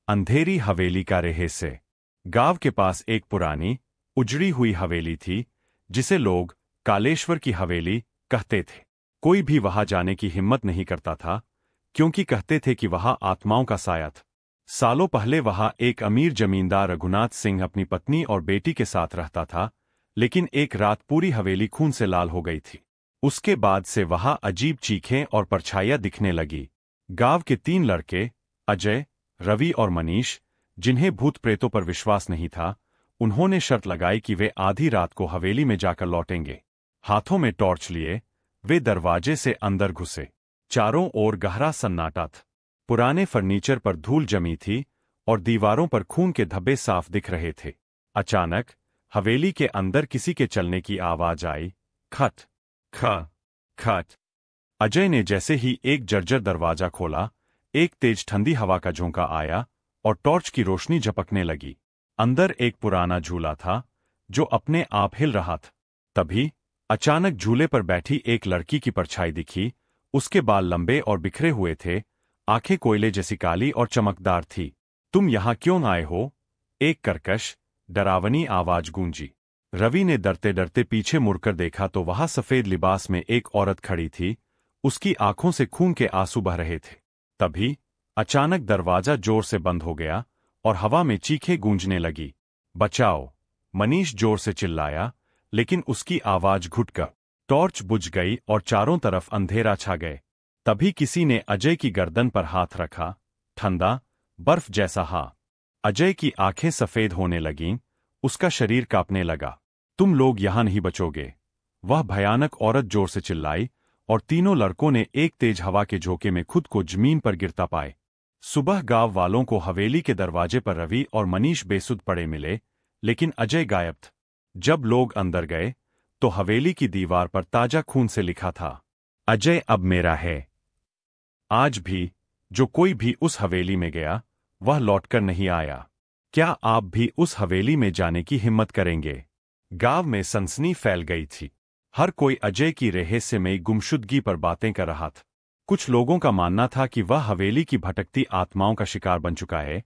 अंधेरी हवेली का रहस्य। गांव के पास एक पुरानी उजड़ी हुई हवेली थी जिसे लोग कालेश्वर की हवेली कहते थे। कोई भी वहां जाने की हिम्मत नहीं करता था क्योंकि कहते थे कि वहां आत्माओं का साया था। सालों पहले वहां एक अमीर जमींदार रघुनाथ सिंह अपनी पत्नी और बेटी के साथ रहता था, लेकिन एक रात पूरी हवेली खून से लाल हो गई थी। उसके बाद से वहां अजीब चीखें और परछाइयां दिखने लगी। गांव के 3 लड़के अजय, रवि और मनीष, जिन्हें भूत प्रेतों पर विश्वास नहीं था, उन्होंने शर्त लगाई कि वे आधी रात को हवेली में जाकर लौटेंगे। हाथों में टॉर्च लिए वे दरवाजे से अंदर घुसे। चारों ओर गहरा सन्नाटा था। पुराने फर्नीचर पर धूल जमी थी और दीवारों पर खून के धब्बे साफ दिख रहे थे। अचानक हवेली के अंदर किसी के चलने की आवाज आई, खट ख खट। अजय ने जैसे ही एक जर्जर दरवाजा खोला, एक तेज ठंडी हवा का झोंका आया और टॉर्च की रोशनी झपकने लगी। अंदर एक पुराना झूला था जो अपने आप हिल रहा था। तभी अचानक झूले पर बैठी एक लड़की की परछाई दिखी। उसके बाल लंबे और बिखरे हुए थे, आंखें कोयले जैसी काली और चमकदार थी। तुम यहां क्यों आए हो? एक कर्कश, डरावनी आवाज गूंजी। रवि ने डरते डरते पीछे मुड़कर देखा तो वहां सफेद लिबास में एक औरत खड़ी थी। उसकी आंखों से खून के आंसू बह रहे थे। तभी अचानक दरवाजा जोर से बंद हो गया और हवा में चीखें गूंजने लगी। बचाओ! मनीष जोर से चिल्लाया, लेकिन उसकी आवाज घुटकर टॉर्च बुझ गई और चारों तरफ अंधेरा छा गए। तभी किसी ने अजय की गर्दन पर हाथ रखा, ठंडा, बर्फ जैसा हाथ। अजय की आंखें सफेद होने लगीं, उसका शरीर कांपने लगा। तुम लोग यहां नहीं बचोगे, वह भयानक औरत जोर से चिल्लाई और तीनों लड़कों ने एक तेज हवा के झोंके में खुद को जमीन पर गिरता पाए। सुबह गांव वालों को हवेली के दरवाजे पर रवि और मनीष बेसुध पड़े मिले, लेकिन अजय गायब था। जब लोग अंदर गए तो हवेली की दीवार पर ताजा खून से लिखा था, अजय अब मेरा है। आज भी जो कोई भी उस हवेली में गया वह लौटकर नहीं आया। क्या आप भी उस हवेली में जाने की हिम्मत करेंगे? गांव में सनसनी फैल गई थी। हर कोई अजय की रहस्यमयी गुमशुदगी पर बातें कर रहा था। कुछ लोगों का मानना था कि वह हवेली की भटकती आत्माओं का शिकार बन चुका है,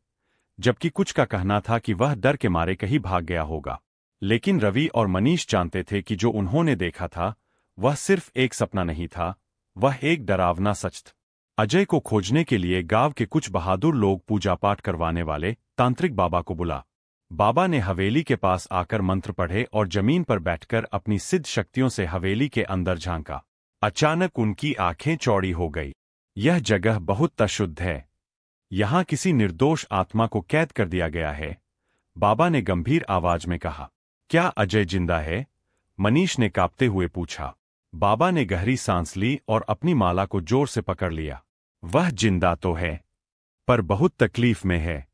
जबकि कुछ का कहना था कि वह डर के मारे कहीं भाग गया होगा। लेकिन रवि और मनीष जानते थे कि जो उन्होंने देखा था वह सिर्फ एक सपना नहीं था, वह एक डरावना सच था। अजय को खोजने के लिए गांव के कुछ बहादुर लोग पूजा पाठ करवाने वाले तांत्रिक बाबा को बुला। बाबा ने हवेली के पास आकर मंत्र पढ़े और जमीन पर बैठकर अपनी सिद्ध शक्तियों से हवेली के अंदर झांका। अचानक उनकी आंखें चौड़ी हो गई। यह जगह बहुत अशुद्ध है। यहां किसी निर्दोष आत्मा को कैद कर दिया गया है, बाबा ने गंभीर आवाज में कहा। क्या अजय जिंदा है? मनीष ने कांपते हुए पूछा। बाबा ने गहरी सांस ली और अपनी माला को जोर से पकड़ लिया। वह जिंदा तो है, पर बहुत तकलीफ में है।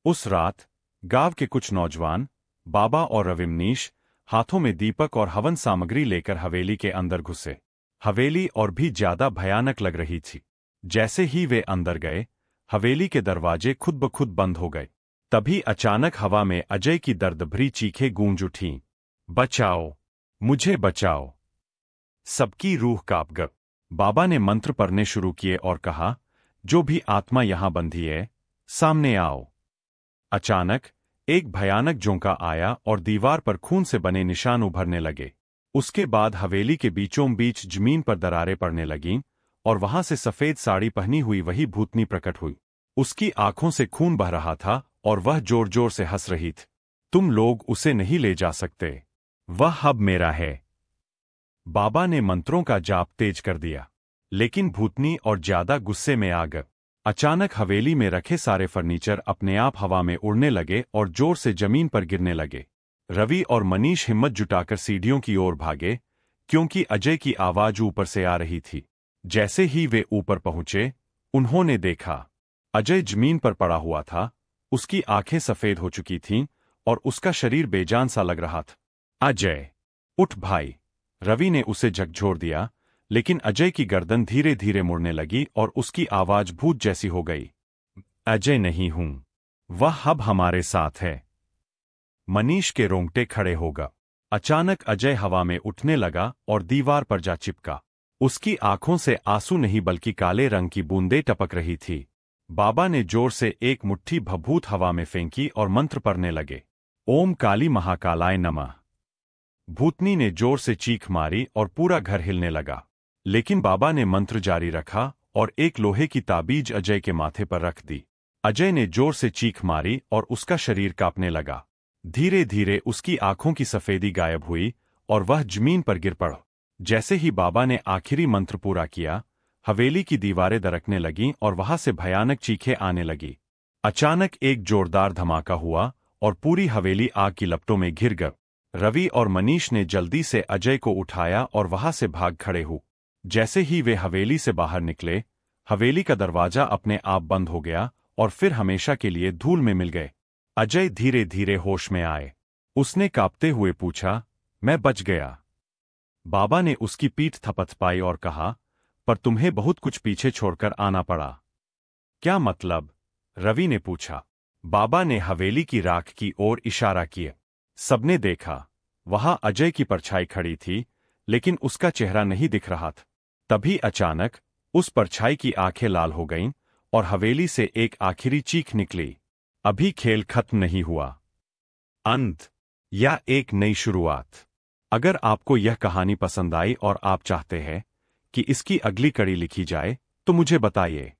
उस रात गांव के कुछ नौजवान, बाबा और रविमनीश, हाथों में दीपक और हवन सामग्री लेकर हवेली के अंदर घुसे। हवेली और भी ज्यादा भयानक लग रही थी। जैसे ही वे अंदर गए, हवेली के दरवाजे खुद ब खुद बंद हो गए। तभी अचानक हवा में अजय की दर्द भरी चीखें गूंज उठीं। बचाओ! मुझे बचाओ! सबकी रूह कांप गई। बाबा ने मंत्र पढ़ने शुरू किए और कहा, जो भी आत्मा यहां बंधी है, सामने आओ। अचानक एक भयानक झोंका आया और दीवार पर खून से बने निशान उभरने लगे। उसके बाद हवेली के बीचों बीच जमीन पर दरारें पड़ने लगीं और वहां से सफेद साड़ी पहनी हुई वही भूतनी प्रकट हुई। उसकी आंखों से खून बह रहा था और वह जोर जोर से हंस रही थी। तुम लोग उसे नहीं ले जा सकते, वह अब मेरा है। बाबा ने मंत्रों का जाप तेज कर दिया, लेकिन भूतनी और ज्यादा गुस्से में आ गई। अचानक हवेली में रखे सारे फर्नीचर अपने आप हवा में उड़ने लगे और जोर से जमीन पर गिरने लगे। रवि और मनीष हिम्मत जुटाकर सीढ़ियों की ओर भागे, क्योंकि अजय की आवाज ऊपर से आ रही थी। जैसे ही वे ऊपर पहुंचे, उन्होंने देखा अजय जमीन पर पड़ा हुआ था। उसकी आंखें सफेद हो चुकी थीं और उसका शरीर बेजान सा लग रहा था। अजय, उठ भाई! रवि ने उसे झकझोर दिया, लेकिन अजय की गर्दन धीरे धीरे मुड़ने लगी और उसकी आवाज भूत जैसी हो गई। अजय नहीं हूं, वह अब हमारे साथ है। मनीष के रोंगटे खड़े हो गए। अचानक अजय हवा में उठने लगा और दीवार पर जा चिपका। उसकी आंखों से आंसू नहीं बल्कि काले रंग की बूंदें टपक रही थी। बाबा ने जोर से एक मुट्ठी भभूत हवा में फेंकी और मंत्र पढ़ने लगे। ओम काली महाकालाय नमः। भूतनी ने जोर से चीख मारी और पूरा घर हिलने लगा। लेकिन बाबा ने मंत्र जारी रखा और एक लोहे की ताबीज अजय के माथे पर रख दी। अजय ने जोर से चीख मारी और उसका शरीर कांपने लगा। धीरे धीरे उसकी आंखों की सफेदी गायब हुई और वह जमीन पर गिर पड़ा। जैसे ही बाबा ने आखिरी मंत्र पूरा किया, हवेली की दीवारें दरकने लगीं और वहां से भयानक चीखें आने लगी। अचानक एक जोरदार धमाका हुआ और पूरी हवेली आग की लपटों में घिर गई। रवि और मनीष ने जल्दी से अजय को उठाया और वहां से भाग खड़े हुए। जैसे ही वे हवेली से बाहर निकले, हवेली का दरवाजा अपने आप बंद हो गया और फिर हमेशा के लिए धूल में मिल गए। अजय धीरे धीरे होश में आए। उसने कांपते हुए पूछा, मैं बच गया? बाबा ने उसकी पीठ थपथपाई और कहा, पर तुम्हें बहुत कुछ पीछे छोड़कर आना पड़ा। क्या मतलब? रवि ने पूछा। बाबा ने हवेली की राख की ओर इशारा किया। सबने देखा, वहां अजय की परछाई खड़ी थी, लेकिन उसका चेहरा नहीं दिख रहा था। तभी अचानक उस परछाई की आंखें लाल हो गईं और हवेली से एक आखिरी चीख निकली। अभी खेल खत्म नहीं हुआ। अंत या एक नई शुरुआत। अगर आपको यह कहानी पसंद आई और आप चाहते हैं कि इसकी अगली कड़ी लिखी जाए, तो मुझे बताइए।